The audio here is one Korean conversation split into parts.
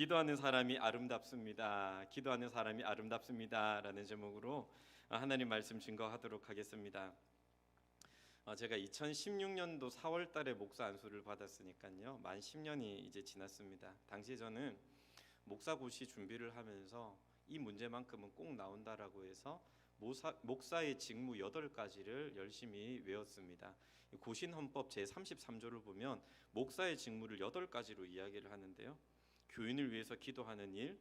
기도하는 사람이 아름답습니다. 기도하는 사람이 아름답습니다라는 제목으로 하나님 말씀 증거하도록 하겠습니다. 제가 2016년도 4월 달에 목사 안수를 받았으니까요. 만 10년이 이제 지났습니다. 당시 저는 목사고시 준비를 하면서 이 문제만큼은 꼭 나온다라고 해서 목사의 직무 8가지를 열심히 외웠습니다. 고신헌법 제33조를 보면 목사의 직무를 8가지로 이야기를 하는데요. 교인을 위해서 기도하는 일,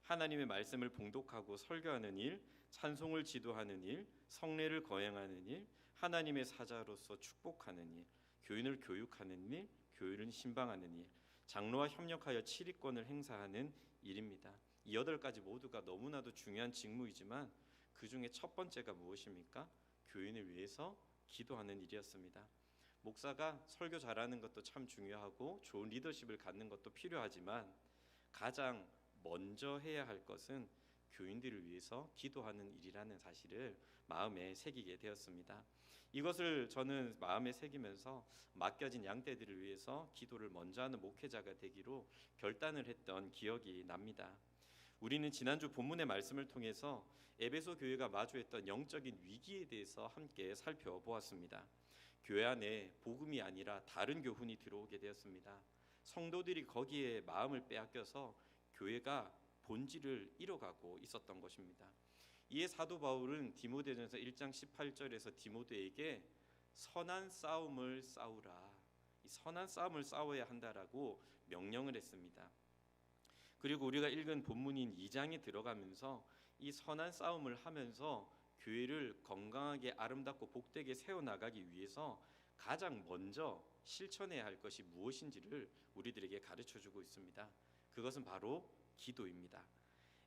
하나님의 말씀을 봉독하고 설교하는 일, 찬송을 지도하는 일, 성례를 거행하는 일, 하나님의 사자로서 축복하는 일, 교인을 교육하는 일, 교인을 신방하는 일, 장로와 협력하여 치리권을 행사하는 일입니다. 이 8가지 모두가 너무나도 중요한 직무이지만 그 중에 첫 번째가 무엇입니까? 교인을 위해서 기도하는 일이었습니다. 목사가 설교 잘하는 것도 참 중요하고 좋은 리더십을 갖는 것도 필요하지만 가장 먼저 해야 할 것은 교인들을 위해서 기도하는 일이라는 사실을 마음에 새기게 되었습니다. 이것을 저는 마음에 새기면서 맡겨진 양떼들을 위해서 기도를 먼저 하는 목회자가 되기로 결단을 했던 기억이 납니다. 우리는 지난주 본문의 말씀을 통해서 에베소 교회가 마주했던 영적인 위기에 대해서 함께 살펴보았습니다. 교회 안에 복음이 아니라 다른 교훈이 들어오게 되었습니다. 성도들이 거기에 마음을 빼앗겨서 교회가 본질을 잃어가고 있었던 것입니다. 이에 사도 바울은 디모데전서 1장 18절에서 디모데에게 선한 싸움을 싸우라, 이 선한 싸움을 싸워야 한다라고 명령을 했습니다. 그리고 우리가 읽은 본문인 2장에 들어가면서 이 선한 싸움을 하면서 교회를 건강하게 아름답고 복되게 세워나가기 위해서 가장 먼저 실천해야 할 것이 무엇인지를 우리들에게 가르쳐주고 있습니다. 그것은 바로 기도입니다.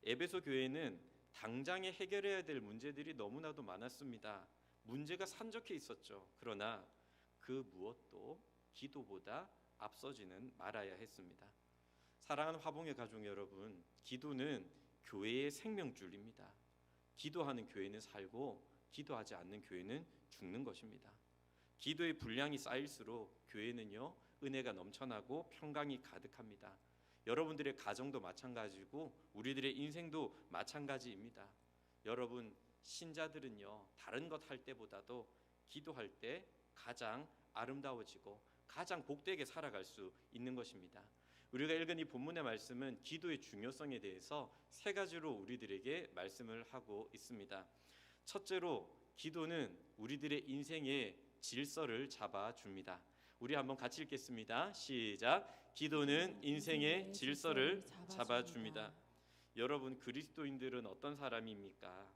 에베소 교회는 당장에 해결해야 될 문제들이 너무나도 많았습니다. 문제가 산적해 있었죠. 그러나 그 무엇도 기도보다 앞서지는 말아야 했습니다. 사랑하는 화봉의 가족 여러분, 기도는 교회의 생명줄입니다. 기도하는 교회는 살고 기도하지 않는 교회는 죽는 것입니다. 기도의 분량이 쌓일수록 교회는요, 은혜가 넘쳐나고 평강이 가득합니다. 여러분들의 가정도 마찬가지고 우리들의 인생도 마찬가지입니다. 여러분, 신자들은요, 다른 것 할 때보다도 기도할 때 가장 아름다워지고 가장 복되게 살아갈 수 있는 것입니다. 우리가 읽은 이 본문의 말씀은 기도의 중요성에 대해서 3가지로 우리들에게 말씀을 하고 있습니다. 첫째로, 기도는 우리들의 인생의 질서를 잡아줍니다. 우리 한번 같이 읽겠습니다. 시작. 기도는 인생의 질서를 잡아줍니다. 여러분, 그리스도인들은 어떤 사람입니까?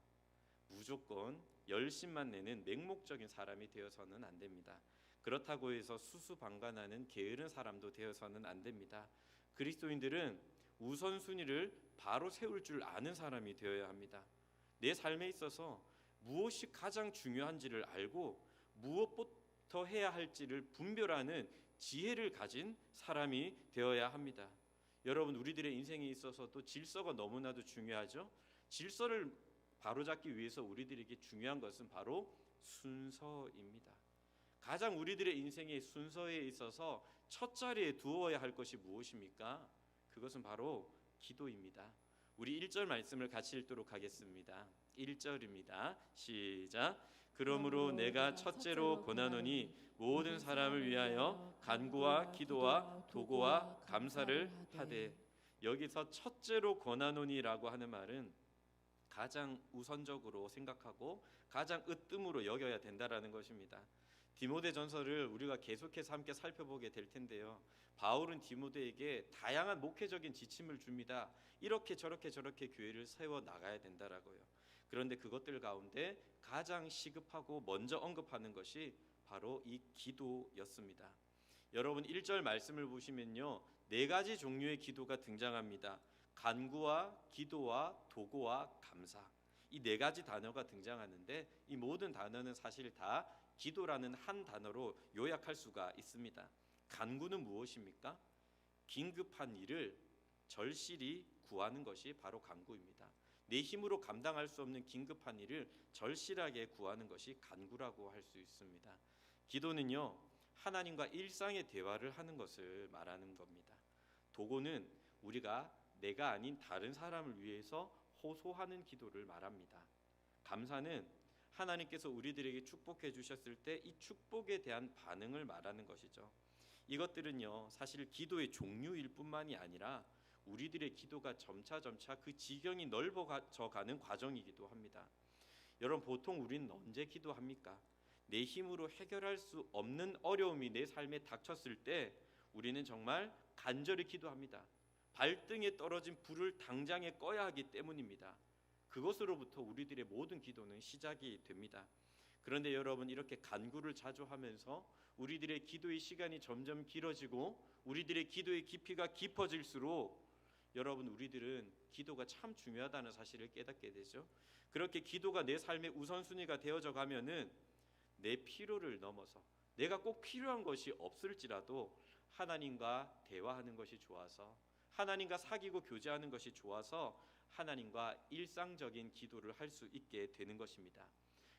무조건 열심만 내는 맹목적인 사람이 되어서는 안 됩니다. 그렇다고 해서 수수방관하는 게으른 사람도 되어서는 안 됩니다. 그리스도인들은 우선순위를 바로 세울 줄 아는 사람이 되어야 합니다. 내 삶에 있어서 무엇이 가장 중요한지를 알고 무엇부터 해야 할지를 분별하는 지혜를 가진 사람이 되어야 합니다. 여러분, 우리들의 인생에 있어서도 질서가 너무나도 중요하죠. 질서를 바로잡기 위해서 우리들에게 중요한 것은 바로 순서입니다. 가장 우리들의 인생의 순서에 있어서 첫 자리에 두어야 할 것이 무엇입니까? 그것은 바로 기도입니다. 우리 1절 말씀을 같이 읽도록 하겠습니다. 1절입니다. 시작. 그러므로 내가 첫째로 권하노니 모든 사람을 위하여 간구와 기도와 도고와 감사를 하되. 여기서 첫째로 권하노니라고 하는 말은 가장 우선적으로 생각하고 가장 으뜸으로 여겨야 된다라는 것입니다. 디모데전서를 우리가 계속해서 함께 살펴보게 될 텐데요. 바울은 디모데에게 다양한 목회적인 지침을 줍니다. 이렇게 저렇게 교회를 세워 나가야 된다라고요. 그런데 그것들 가운데 가장 시급하고 먼저 언급하는 것이 바로 이 기도였습니다. 여러분, 1절 말씀을 보시면요, 4가지 종류의 기도가 등장합니다. 간구와 기도와 도고와 감사, 이 4가지 단어가 등장하는데 이 모든 단어는 사실 다 기도라는 한 단어로 요약할 수가 있습니다. 간구는 무엇입니까? 긴급한 일을 절실히 구하는 것이 바로 간구입니다. 내 힘으로 감당할 수 없는 긴급한 일을 절실하게 구하는 것이 간구라고 할 수 있습니다. 기도는요, 하나님과 일상의 대화를 하는 것을 말하는 겁니다. 도고는 우리가 내가 아닌 다른 사람을 위해서 호소하는 기도를 말합니다. 감사는 하나님께서 우리들에게 축복해 주셨을 때 이 축복에 대한 반응을 말하는 것이죠. 이것들은요, 사실 기도의 종류일 뿐만이 아니라 우리들의 기도가 점차 그 지경이 넓어져 가는 과정이기도 합니다. 여러분, 보통 우리는 언제 기도합니까? 내 힘으로 해결할 수 없는 어려움이 내 삶에 닥쳤을 때 우리는 정말 간절히 기도합니다. 발등에 떨어진 불을 당장에 꺼야 하기 때문입니다. 그것으로부터 우리들의 모든 기도는 시작이 됩니다. 그런데 여러분, 이렇게 간구를 자주 하면서 우리들의 기도의 시간이 점점 길어지고 우리들의 기도의 깊이가 깊어질수록 여러분, 우리들은 기도가 참 중요하다는 사실을 깨닫게 되죠. 그렇게 기도가 내 삶의 우선순위가 되어져 가면은 내 필요를 넘어서 내가 꼭 필요한 것이 없을지라도 하나님과 대화하는 것이 좋아서, 하나님과 사귀고 교제하는 것이 좋아서 하나님과 일상적인 기도를 할 수 있게 되는 것입니다.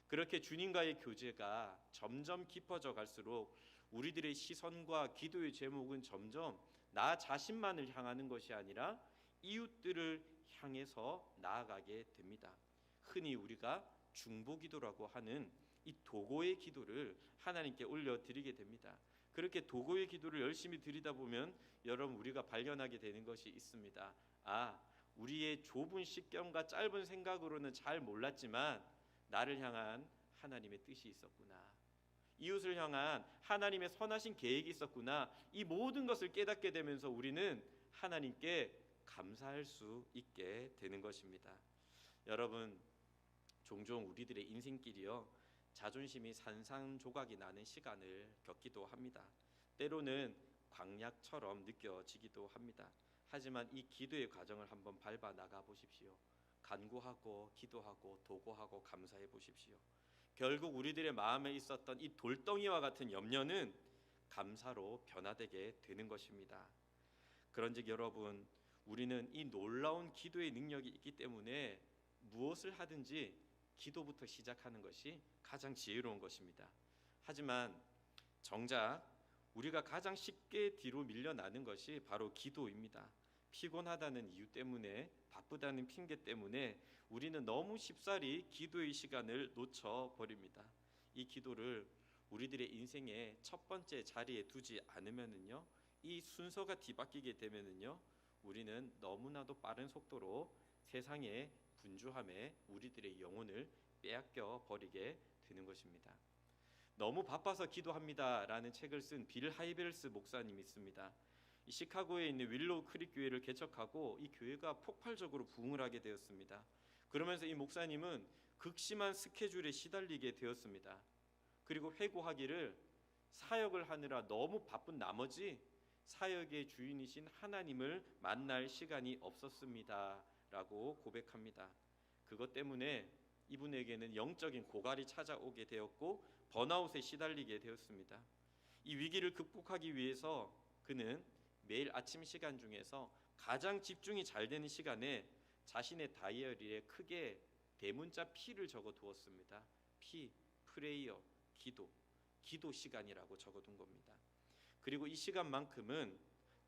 그렇게 주님과의 교제가 점점 깊어져 갈수록 우리들의 시선과 기도의 제목은 점점 나 자신만을 향하는 것이 아니라 이웃들을 향해서 나아가게 됩니다. 흔히 우리가 중보기도라고 하는 이 도고의 기도를 하나님께 올려드리게 됩니다. 그렇게 도고의 기도를 열심히 드리다 보면 여러분, 우리가 발견하게 되는 것이 있습니다. 우리의 좁은 식견과 짧은 생각으로는 잘 몰랐지만 나를 향한 하나님의 뜻이 있었구나, 이웃을 향한 하나님의 선하신 계획이 있었구나, 이 모든 것을 깨닫게 되면서 우리는 하나님께 감사할 수 있게 되는 것입니다. 여러분, 종종 우리들의 인생길이요, 자존심이 산산조각이 나는 시간을 겪기도 합니다. 때로는 광약처럼 느껴지기도 합니다. 하지만 이 기도의 과정을 한번 밟아 나가 보십시오. 간구하고 기도하고 도구하고 감사해 보십시오. 결국 우리들의 마음에 있었던 이 돌덩이와 같은 염려는 감사로 변화되게 되는 것입니다. 그런즉 여러분, 우리는 이 놀라운 기도의 능력이 있기 때문에 무엇을 하든지 기도부터 시작하는 것이 가장 지혜로운 것입니다. 하지만 정작 우리가 가장 쉽게 뒤로 밀려나는 것이 바로 기도입니다. 피곤하다는 이유 때문에, 바쁘다는 핑계 때문에 우리는 너무 쉽사리 기도의 시간을 놓쳐버립니다. 이 기도를 우리들의 인생의 첫 번째 자리에 두지 않으면은요, 이 순서가 뒤바뀌게 되면은요, 우리는 너무나도 빠른 속도로 세상의 분주함에 우리들의 영혼을 빼앗겨 버리게 되는 것입니다. 너무 바빠서 기도합니다라는 책을 쓴 빌 하이벨스 목사님이 있습니다. 이 시카고에 있는 윌로우 크릭 교회를 개척하고 이 교회가 폭발적으로 부흥을 하게 되었습니다. 그러면서 이 목사님은 극심한 스케줄에 시달리게 되었습니다. 그리고 회고하기를 사역을 하느라 너무 바쁜 나머지 사역의 주인이신 하나님을 만날 시간이 없었습니다 라고 고백합니다. 그것 때문에 이분에게는 영적인 고갈이 찾아오게 되었고 번아웃에 시달리게 되었습니다. 이 위기를 극복하기 위해서 그는 매일 아침 시간 중에서 가장 집중이 잘 되는 시간에 자신의 다이어리에 크게 대문자 P를 적어 두었습니다. P, 프레이어, 기도 시간이라고 적어둔 겁니다. 그리고 이 시간만큼은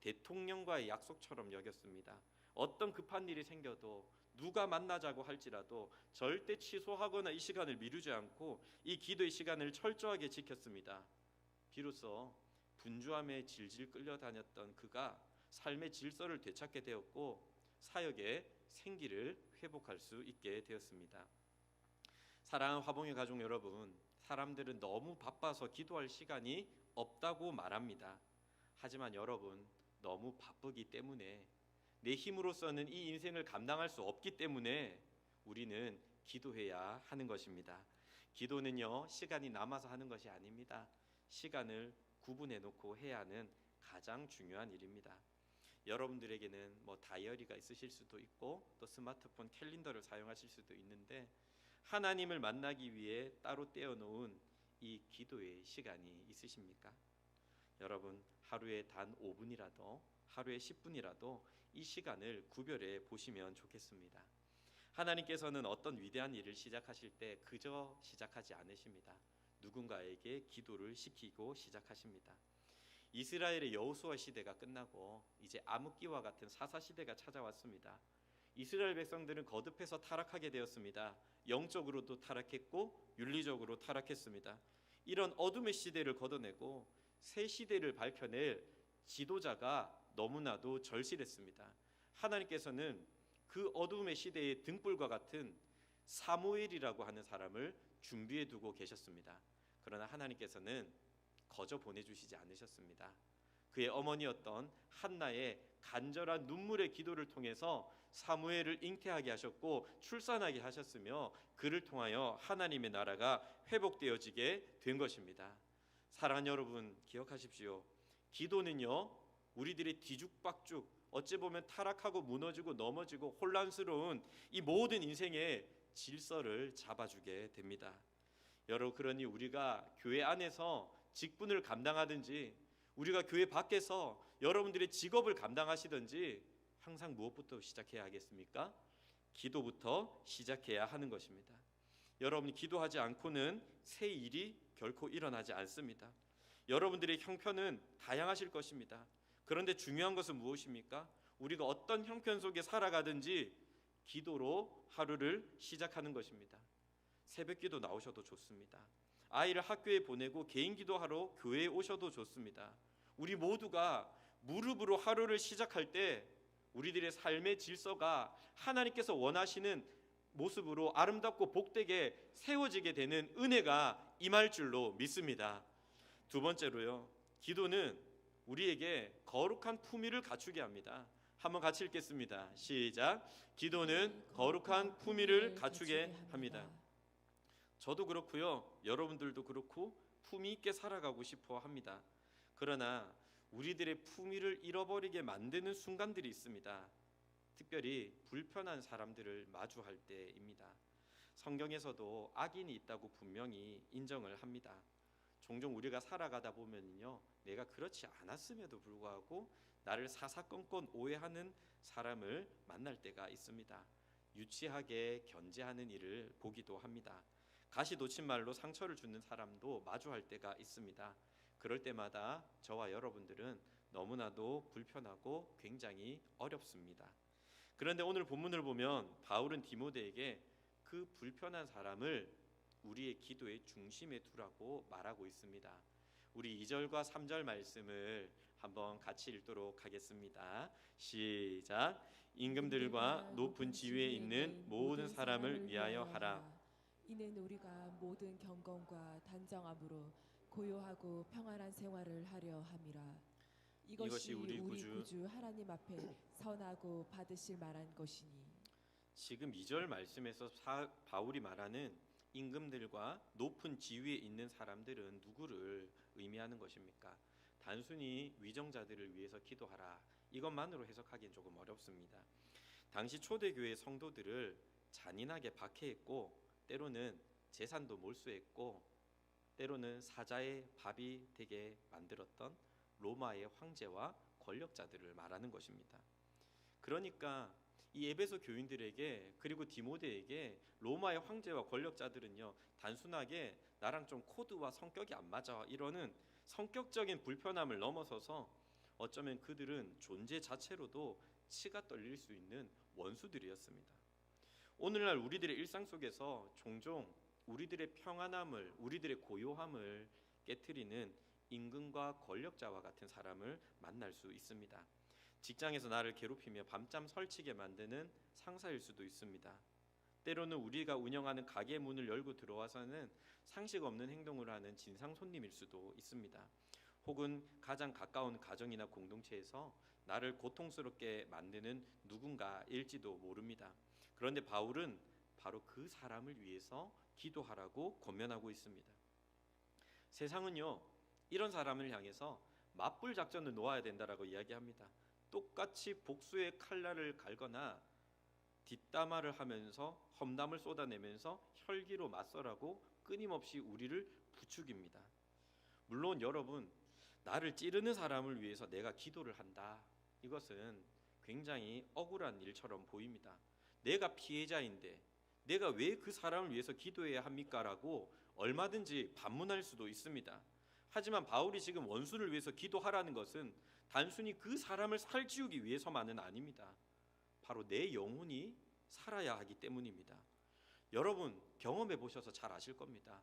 대통령과의 약속처럼 여겼습니다. 어떤 급한 일이 생겨도 누가 만나자고 할지라도 절대 취소하거나 이 시간을 미루지 않고 이 기도의 시간을 철저하게 지켰습니다. 비로소 분주함에 질질 끌려다녔던 그가 삶의 질서를 되찾게 되었고 사역의 생기를 회복할 수 있게 되었습니다. 사랑하는 화봉의 가족 여러분, 사람들은 너무 바빠서 기도할 시간이 없다고 말합니다. 하지만 여러분, 너무 바쁘기 때문에, 내 힘으로서는 이 인생을 감당할 수 없기 때문에 우리는 기도해야 하는 것입니다. 기도는요, 시간이 남아서 하는 것이 아닙니다. 시간을 구분해 놓고 해야 하는 가장 중요한 일입니다. 여러분들에게는 다이어리가 있으실 수도 있고 또 스마트폰 캘린더를 사용하실 수도 있는데, 하나님을 만나기 위해 따로 떼어놓은 이 기도의 시간이 있으십니까? 여러분, 하루에 단 5분이라도, 하루에 10분이라도 이 시간을 구별해 보시면 좋겠습니다. 하나님께서는 어떤 위대한 일을 시작하실 때 그저 시작하지 않으십니다. 누군가에게 기도를 시키고 시작하십니다. 이스라엘의 여호수아 시대가 끝나고 이제 암흑기와 같은 사사 시대가 찾아왔습니다. 이스라엘 백성들은 거듭해서 타락하게 되었습니다. 영적으로도 타락했고 윤리적으로 타락했습니다. 이런 어둠의 시대를 걷어내고 새 시대를 밝혀낼 지도자가 너무나도 절실했습니다. 하나님께서는 그 어둠의 시대의 등불과 같은 사무엘이라고 하는 사람을 준비해 두고 계셨습니다. 그러나 하나님께서는 거저 보내주시지 않으셨습니다. 그의 어머니였던 한나의 간절한 눈물의 기도를 통해서 사무엘을 잉태하게 하셨고 출산하게 하셨으며 그를 통하여 하나님의 나라가 회복되어지게 된 것입니다. 사랑하는 여러분, 기억하십시오. 기도는요, 우리들의 뒤죽박죽, 어찌 보면 타락하고 무너지고 넘어지고 혼란스러운 이 모든 인생의 질서를 잡아주게 됩니다. 여러분, 그러니 우리가 교회 안에서 직분을 감당하든지 우리가 교회 밖에서 여러분들의 직업을 감당하시든지 항상 무엇부터 시작해야 하겠습니까? 기도부터 시작해야 하는 것입니다. 여러분이 기도하지 않고는 새 일이 결코 일어나지 않습니다. 여러분들의 형편은 다양하실 것입니다. 그런데 중요한 것은 무엇입니까? 우리가 어떤 형편 속에 살아가든지 기도로 하루를 시작하는 것입니다. 새벽 기도 나오셔도 좋습니다. 아이를 학교에 보내고 개인 기도하러 교회에 오셔도 좋습니다. 우리 모두가 무릎으로 하루를 시작할 때 우리들의 삶의 질서가 하나님께서 원하시는 모습으로 아름답고 복되게 세워지게 되는 은혜가 임할 줄로 믿습니다. 두 번째로요, 기도는 우리에게 거룩한 품위를 갖추게 합니다. 한번 같이 읽겠습니다. 시작. 기도는 거룩한 품위를 갖추게 합니다. 저도 그렇고요, 여러분들도 그렇고 품위 있게 살아가고 싶어 합니다. 그러나 우리들의 품위를 잃어버리게 만드는 순간들이 있습니다. 특별히 불편한 사람들을 마주할 때입니다. 성경에서도 악인이 있다고 분명히 인정을 합니다. 종종 우리가 살아가다 보면요, 내가 그렇지 않았음에도 불구하고 나를 사사건건 오해하는 사람을 만날 때가 있습니다. 유치하게 견제하는 일을 보기도 합니다. 가시 놓친 말로 상처를 주는 사람도 마주할 때가 있습니다. 그럴 때마다 저와 여러분들은 너무나도 불편하고 굉장히 어렵습니다. 그런데 오늘 본문을 보면 바울은 디모데에게 그 불편한 사람을 우리의 기도의 중심에 두라고 말하고 있습니다. 우리 2절과 3절 말씀을 한번 같이 읽도록 하겠습니다. 시작. 임금들과 높은 지위에 있는 모든 사람을 위하여 하라. 이는 우리가 모든 경건과 단정함으로 고요하고 평안한 생활을 하려 함이라. 이것이 우리 구주 하나님 앞에 선하고 받으실 만한 것이니. 지금 2절 말씀에서 바울이 말하는 임금들과 높은 지위에 있는 사람들은 누구를 의미하는 것입니까? 단순히 위정자들을 위해서 기도하라, 이것만으로 해석하기엔 조금 어렵습니다. 당시 초대교회 성도들을 잔인하게 박해했고 때로는 재산도 몰수했고 때로는 사자의 밥이 되게 만들었던 로마의 황제와 권력자들을 말하는 것입니다. 그러니까 이 에베소 교인들에게 그리고 디모데에게 로마의 황제와 권력자들은요, 단순하게 나랑 좀 코드와 성격이 안 맞아 이러는 성격적인 불편함을 넘어서서 어쩌면 그들은 존재 자체로도 치가 떨릴 수 있는 원수들이었습니다. 오늘날 우리들의 일상 속에서 종종 우리들의 평안함을, 우리들의 고요함을 깨트리는 임금과 권력자와 같은 사람을 만날 수 있습니다. 직장에서 나를 괴롭히며 밤잠 설치게 만드는 상사일 수도 있습니다. 때로는 우리가 운영하는 가게 문을 열고 들어와서는 상식 없는 행동을 하는 진상 손님일 수도 있습니다. 혹은 가장 가까운 가정이나 공동체에서 나를 고통스럽게 만드는 누군가일지도 모릅니다. 그런데 바울은 바로 그 사람을 위해서 기도하라고 권면하고 있습니다. 세상은요, 이런 사람을 향해서 맞불 작전을 놓아야 된다라고 이야기합니다. 똑같이 복수의 칼날을 갈거나 뒷담화를 하면서 험담을 쏟아내면서 혈기로 맞서라고 끊임없이 우리를 부추깁니다. 물론 여러분, 나를 찌르는 사람을 위해서 내가 기도를 한다, 이것은 굉장히 억울한 일처럼 보입니다. 내가 피해자인데 내가 왜 그 사람을 위해서 기도해야 합니까? 라고 얼마든지 반문할 수도 있습니다. 하지만 바울이 지금 원수를 위해서 기도하라는 것은 단순히 그 사람을 살찌우기 위해서만은 아닙니다. 바로 내 영혼이 살아야 하기 때문입니다. 여러분 경험해 보셔서 잘 아실 겁니다.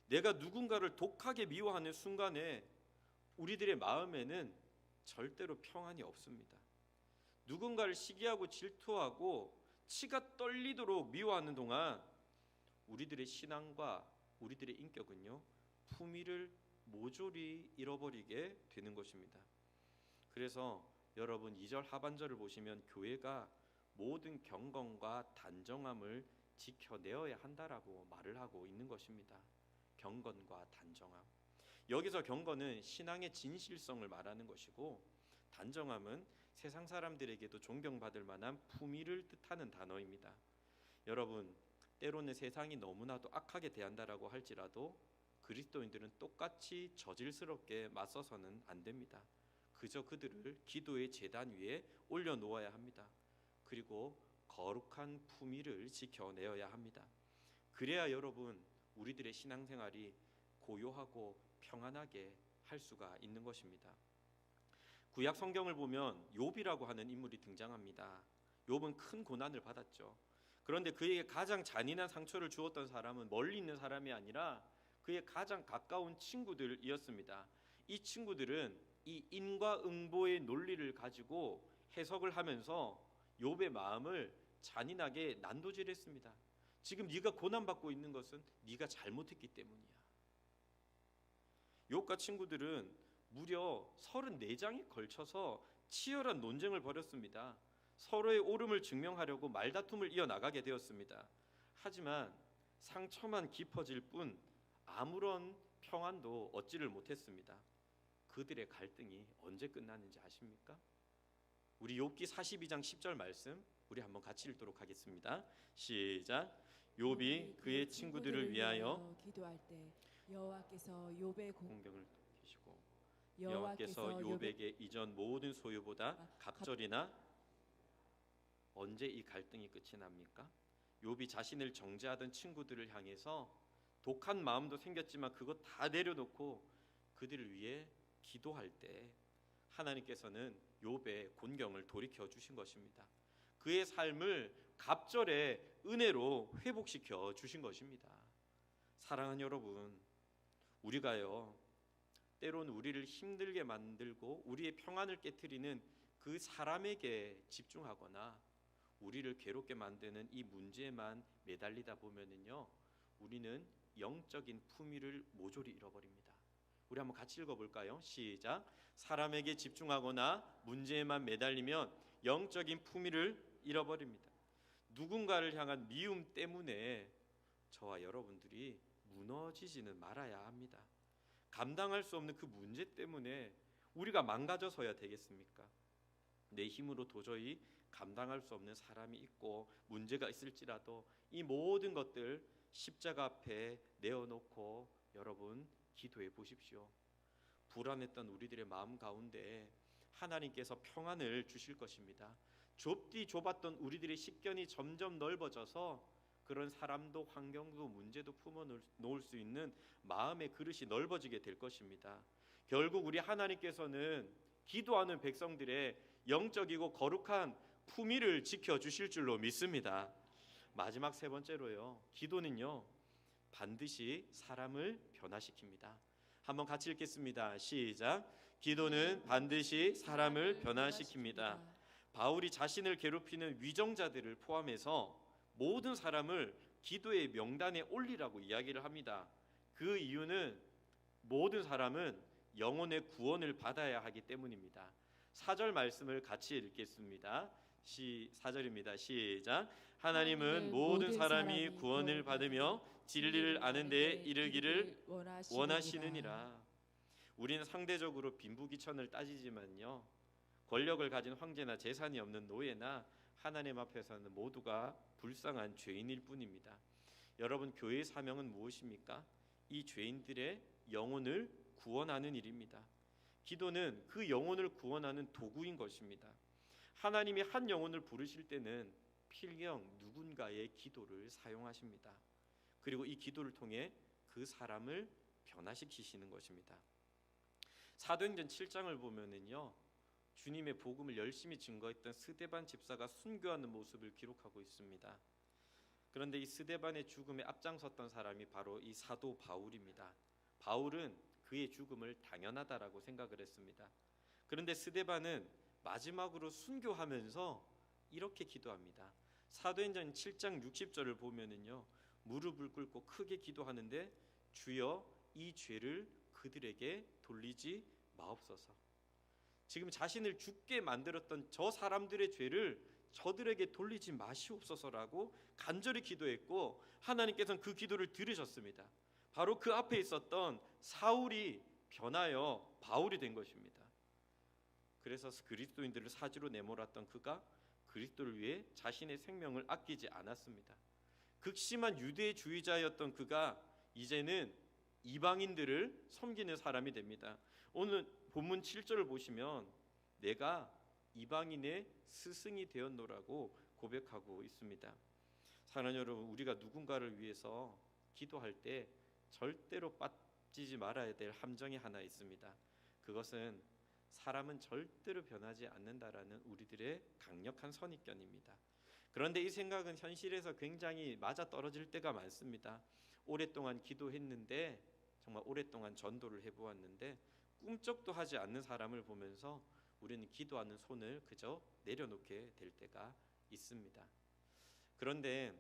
내가 누군가를 독하게 미워하는 순간에 우리들의 마음에는 절대로 평안이 없습니다. 누군가를 시기하고 질투하고 치가 떨리도록 미워하는 동안 우리들의 신앙과 우리들의 인격은요, 품위를 모조리 잃어버리게 되는 것입니다. 그래서 여러분 2절 하반절을 보시면 교회가 모든 경건과 단정함을 지켜내어야 한다라고 말을 하고 있는 것입니다. 경건과 단정함. 여기서 경건은 신앙의 진실성을 말하는 것이고, 단정함은 세상 사람들에게도 존경받을 만한 품위를 뜻하는 단어입니다. 여러분, 때로는 세상이 너무나도 악하게 대한다라고 할지라도 그리스도인들은 똑같이 저질스럽게 맞서서는 안 됩니다. 그저 그들을 기도의 제단 위에 올려놓아야 합니다. 그리고 거룩한 품위를 지켜내어야 합니다. 그래야 여러분 우리들의 신앙생활이 고요하고 평안하게 할 수가 있는 것입니다. 구약 성경을 보면 욥이라고 하는 인물이 등장합니다. 욥은 큰 고난을 받았죠. 그런데 그에게 가장 잔인한 상처를 주었던 사람은 멀리 있는 사람이 아니라 그의 가장 가까운 친구들이었습니다. 이 친구들은 이 인과응보의 논리를 가지고 해석을 하면서 욥의 마음을 잔인하게 난도질했습니다. 지금 네가 고난받고 있는 것은 네가 잘못했기 때문이야. 욥과 친구들은 무려 34장에 걸쳐서 치열한 논쟁을 벌였습니다. 서로의 옳음을 증명하려고 말다툼을 이어나가게 되었습니다. 하지만 상처만 깊어질 뿐 아무런 평안도 얻지를 못했습니다. 그들의 갈등이 언제 끝나는지 아십니까? 우리 욥기 42장 10절 말씀 우리 한번 같이 읽도록 하겠습니다. 시작. 욥이 그의 친구들을 위하여 기도할 때 여호와께서 욥의 공경을 계시고 여호와께서 욥에게 이전 모든 소유보다 갑절이나 언제 이 갈등이 끝이 납니까? 욥이 자신을 정죄하던 친구들을 향해서 독한 마음도 생겼지만 그것 다 내려놓고 그들을 위해 기도할 때 하나님께서는 욥의 곤경을 돌이켜 주신 것입니다. 그의 삶을 갑절의 은혜로 회복시켜 주신 것입니다. 사랑하는 여러분, 우리가요 때로는 우리를 힘들게 만들고 우리의 평안을 깨트리는 그 사람에게 집중하거나 우리를 괴롭게 만드는 이 문제에만 매달리다 보면은요 우리는 영적인 품위를 모조리 잃어버립니다. 우리 한번 같이 읽어볼까요? 시작. 사람에게 집중하거나 문제에만 매달리면 영적인 품위를 잃어버립니다. 누군가를 향한 미움 때문에 저와 여러분들이 무너지지는 말아야 합니다. 감당할 수 없는 그 문제 때문에 우리가 망가져서야 되겠습니까? 내 힘으로 도저히 감당할 수 없는 사람이 있고 문제가 있을지라도 이 모든 것들 십자가 앞에 내어놓고 여러분 기도해 보십시오. 불안했던 우리들의 마음 가운데 하나님께서 평안을 주실 것입니다. 좁디 좁았던 우리들의 식견이 점점 넓어져서 그런 사람도 환경도 문제도 품어놓을 수 있는 마음의 그릇이 넓어지게 될 것입니다. 결국 우리 하나님께서는 기도하는 백성들의 영적이고 거룩한 품위를 지켜주실 줄로 믿습니다. 마지막 세 번째로요, 기도는요 반드시 사람을 변화시킵니다. 한번 같이 읽겠습니다. 시작. 기도는 반드시 사람을 변화시킵니다. 바울이 자신을 괴롭히는 위정자들을 포함해서 모든 사람을 기도의 명단에 올리라고 이야기를 합니다. 그 이유는 모든 사람은 영혼의 구원을 받아야 하기 때문입니다. 4절 말씀을 같이 읽겠습니다. 4절입니다. 시작. 하나님은 모든 사람이 구원을 받으며 진리를 아는 데에 이르기를 원하시느니라. 우리는 상대적으로 빈부귀천을 따지지만요, 권력을 가진 황제나 재산이 없는 노예나 하나님 앞에서는 모두가 불쌍한 죄인일 뿐입니다. 여러분, 교회의 사명은 무엇입니까? 이 죄인들의 영혼을 구원하는 일입니다. 기도는 그 영혼을 구원하는 도구인 것입니다. 하나님이 한 영혼을 부르실 때는 필경 누군가의 기도를 사용하십니다. 그리고 이 기도를 통해 그 사람을 변화시키시는 것입니다. 사도행전 7장을 보면은요, 주님의 복음을 열심히 증거했던 스데반 집사가 순교하는 모습을 기록하고 있습니다. 그런데 이 스데반의 죽음에 앞장섰던 사람이 바로 이 사도 바울입니다. 바울은 그의 죽음을 당연하다라고 생각을 했습니다. 그런데 스데반은 마지막으로 순교하면서 이렇게 기도합니다. 사도행전 7장 60절을 보면은요, 무릎을 꿇고 크게 기도하는데 주여 이 죄를 그들에게 돌리지 마옵소서. 지금 자신을 죽게 만들었던 저 사람들의 죄를 저들에게 돌리지 마시옵소서라고 간절히 기도했고, 하나님께서는 그 기도를 들으셨습니다. 바로 그 앞에 있었던 사울이 변하여 바울이 된 것입니다. 그래서 그리스도인들을 사지로 내몰았던 그가 그리스도를 위해 자신의 생명을 아끼지 않았습니다. 극심한 유대주의자였던 그가 이제는 이방인들을 섬기는 사람이 됩니다. 오늘 본문 7절을 보시면 내가 이방인의 스승이 되었노라고 고백하고 있습니다. 사랑하는 여러분, 우리가 누군가를 위해서 기도할 때 절대로 빠지지 말아야 될 함정이 하나 있습니다. 그것은 사람은 절대로 변하지 않는다라는 우리들의 강력한 선입견입니다. 그런데 이 생각은 현실에서 굉장히 맞아떨어질 때가 많습니다. 오랫동안 기도했는데, 정말 오랫동안 전도를 해보았는데 꿈쩍도 하지 않는 사람을 보면서 우리는 기도하는 손을 그저 내려놓게 될 때가 있습니다. 그런데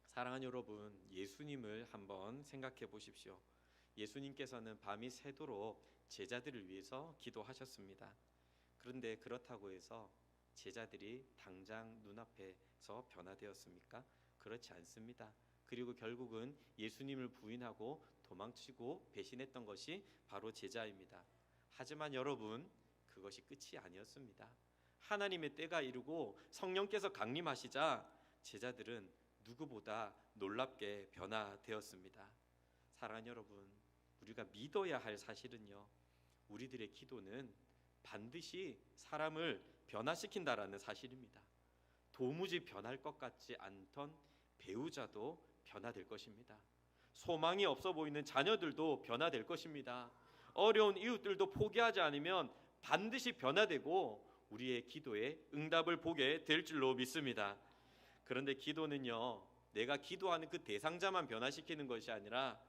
사랑하는 여러분, 예수님을 한번 생각해 보십시오. 예수님께서는 밤이 새도록 제자들을 위해서 기도하셨습니다. 그런데 그렇다고 해서 제자들이 당장 눈앞에서 변화되었습니까? 그렇지 않습니다. 그리고 결국은 예수님을 부인하고 도망치고 배신했던 것이 바로 제자입니다. 하지만 여러분, 그것이 끝이 아니었습니다. 하나님의 때가 이르고 성령께서 강림하시자 제자들은 누구보다 놀랍게 변화되었습니다. 사랑하는 여러분, 우리가 믿어야 할 사실은요, 우리들의 기도는 반드시 사람을 변화시킨다라는 사실입니다. 도무지 변할 것 같지 않던 배우자도 변화될 것입니다. 소망이 없어 보이는 자녀들도 변화될 것입니다. 어려운 이웃들도 포기하지 않으면 반드시 변화되고 우리의 기도에 응답을 보게 될 줄로 믿습니다. 그런데 기도는요, 내가 기도하는 그 대상자만 변화시키는 것이 아니라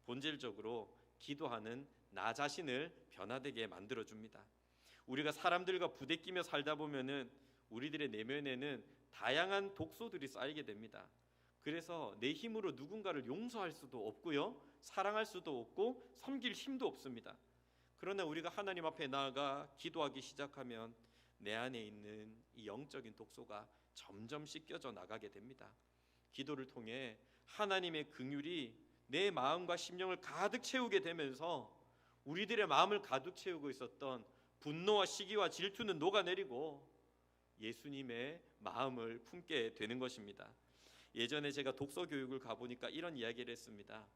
본질적으로 기도하는 나 자신을 변화되게 만들어줍니다. 우리가 사람들과 부대끼며 살다 보면은 우리들의 내면에는 다양한 독소들이 쌓이게 됩니다. 그래서 내 힘으로 누군가를 용서할 수도 없고요, 사랑할 수도 없고 섬길 힘도 없습니다. 그러나 우리가 하나님 앞에 나아가 기도하기 시작하면 내 안에 있는 이 영적인 독소가 점점 씻겨져 나가게 됩니다. 기도를 통해 하나님의 긍휼이 내 마음과 심령을 가득 채우게 되면서 우리들의 마음을 가득 채우고 있었던 분노와 시기와 질투는 녹아내리고 예수님의 마음을 품게 되는 것입니다. 예전에 제가 독서 교육을 가보니까 이런 이야기를 했습니다.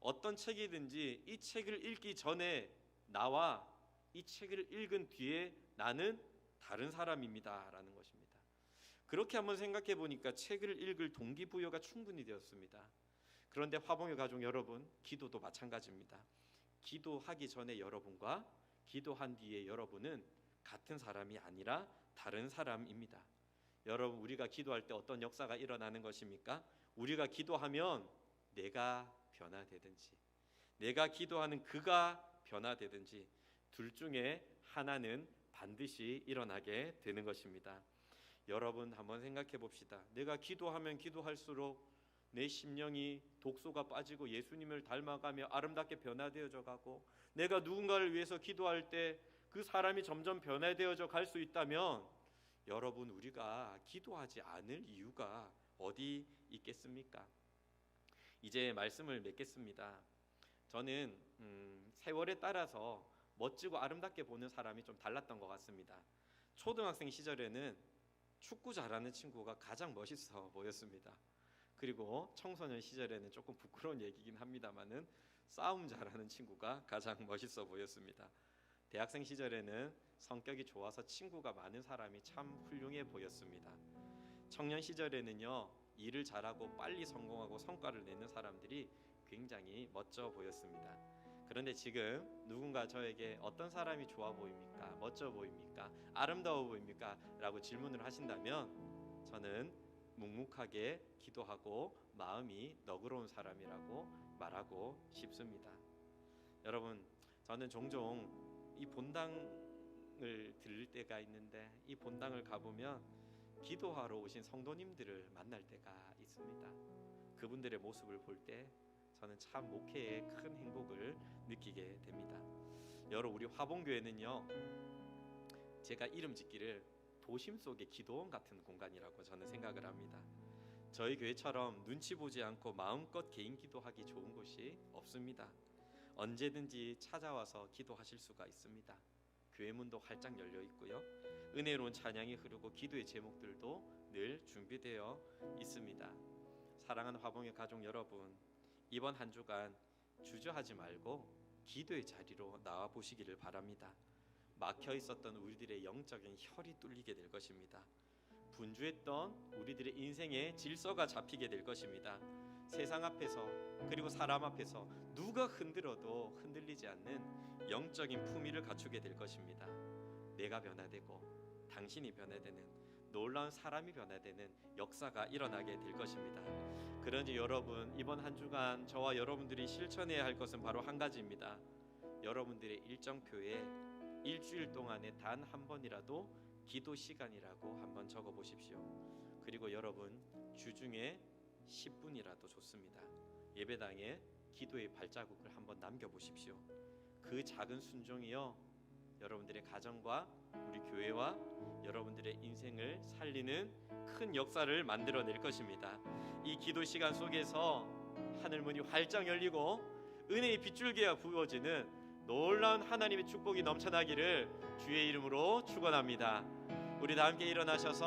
어떤 책이든지 이 책을 읽기 전에 나와 이 책을 읽은 뒤에 나는 다른 사람입니다 라는 것입니다. 그렇게 한번 생각해 보니까 책을 읽을 동기부여가 충분히 되었습니다. 그런데 화봉의 가족 여러분, 기도도 마찬가지입니다. 기도하기 전에 여러분과 기도한 뒤에 여러분은 같은 사람이 아니라 다른 사람입니다. 여러분, 우리가 기도할 때 어떤 역사가 일어나는 것입니까? 우리가 기도하면 내가 변화되든지 내가 기도하는 그가 변화되든지 둘 중에 하나는 반드시 일어나게 되는 것입니다. 여러분, 한번 생각해 봅시다. 내가 기도하면 기도할수록 내 심령이 독소가 빠지고 예수님을 닮아가며 아름답게 변화되어져 가고, 내가 누군가를 위해서 기도할 때 그 사람이 점점 변화되어져 갈 수 있다면 여러분, 우리가 기도하지 않을 이유가 어디 있겠습니까? 이제 말씀을 맺겠습니다. 저는 세월에 따라서 멋지고 아름답게 보는 사람이 좀 달랐던 것 같습니다. 초등학생 시절에는 축구 잘하는 친구가 가장 멋있어 보였습니다. 그리고 청소년 시절에는 조금 부끄러운 얘기긴 합니다만은 싸움 잘하는 친구가 가장 멋있어 보였습니다. 대학생 시절에는 성격이 좋아서 친구가 많은 사람이 참 훌륭해 보였습니다. 청년 시절에는요, 일을 잘하고 빨리 성공하고 성과를 내는 사람들이 굉장히 멋져 보였습니다. 그런데 지금 누군가 저에게 어떤 사람이 좋아 보입니까? 멋져 보입니까? 아름다워 보입니까? 라고 질문을 하신다면 저는 묵묵하게 기도하고 마음이 너그러운 사람이라고 말하고 싶습니다. 여러분, 저는 종종 이 본당을 들을 때가 있는데 이 본당을 가보면 기도하러 오신 성도님들을 만날 때가 있습니다. 그분들의 모습을 볼 때 저는 참 목회의 큰 행복을 느끼게 됩니다. 여러분, 우리 화봉교회는요, 제가 이름 짓기를 도심 속의 기도원 같은 공간이라고 저는 생각을 합니다. 저희 교회처럼 눈치 보지 않고 마음껏 개인 기도하기 좋은 곳이 없습니다. 언제든지 찾아와서 기도하실 수가 있습니다. 교회 문도 활짝 열려 있고요. 은혜로운 찬양이 흐르고 기도의 제목들도 늘 준비되어 있습니다. 사랑하는 화봉의 가족 여러분, 이번 한 주간 주저하지 말고 기도의 자리로 나와 보시기를 바랍니다. 막혀 있었던 우리들의 영적인 혈이 뚫리게 될 것입니다. 분주했던 우리들의 인생의 질서가 잡히게 될 것입니다. 세상 앞에서 그리고 사람 앞에서 누가 흔들어도 흔들리지 않는 영적인 품위를 갖추게 될 것입니다. 내가 변화되고 당신이 변화되는 놀라운 사람이 변화되는 역사가 일어나게 될 것입니다. 그런지 여러분, 이번 한 주간 저와 여러분들이 실천해야 할 것은 바로 한 가지입니다. 여러분들의 일정표에 일주일 동안에 단 한 번이라도 기도 시간이라고 한번 적어 보십시오. 그리고 여러분, 주중에 10분이라도 좋습니다. 예배당에 기도의 발자국을 한번 남겨 보십시오. 그 작은 순종이요, 여러분들의 가정과 우리 교회와 여러분들의 인생을 살리는 큰 역사를 만들어낼 것입니다. 이 기도 시간 속에서 하늘문이 활짝 열리고 은혜의 빗줄기가 부어지는 놀라운 하나님의 축복이 넘쳐나기를 주의 이름으로 축원합니다. 우리 다 함께 일어나셔서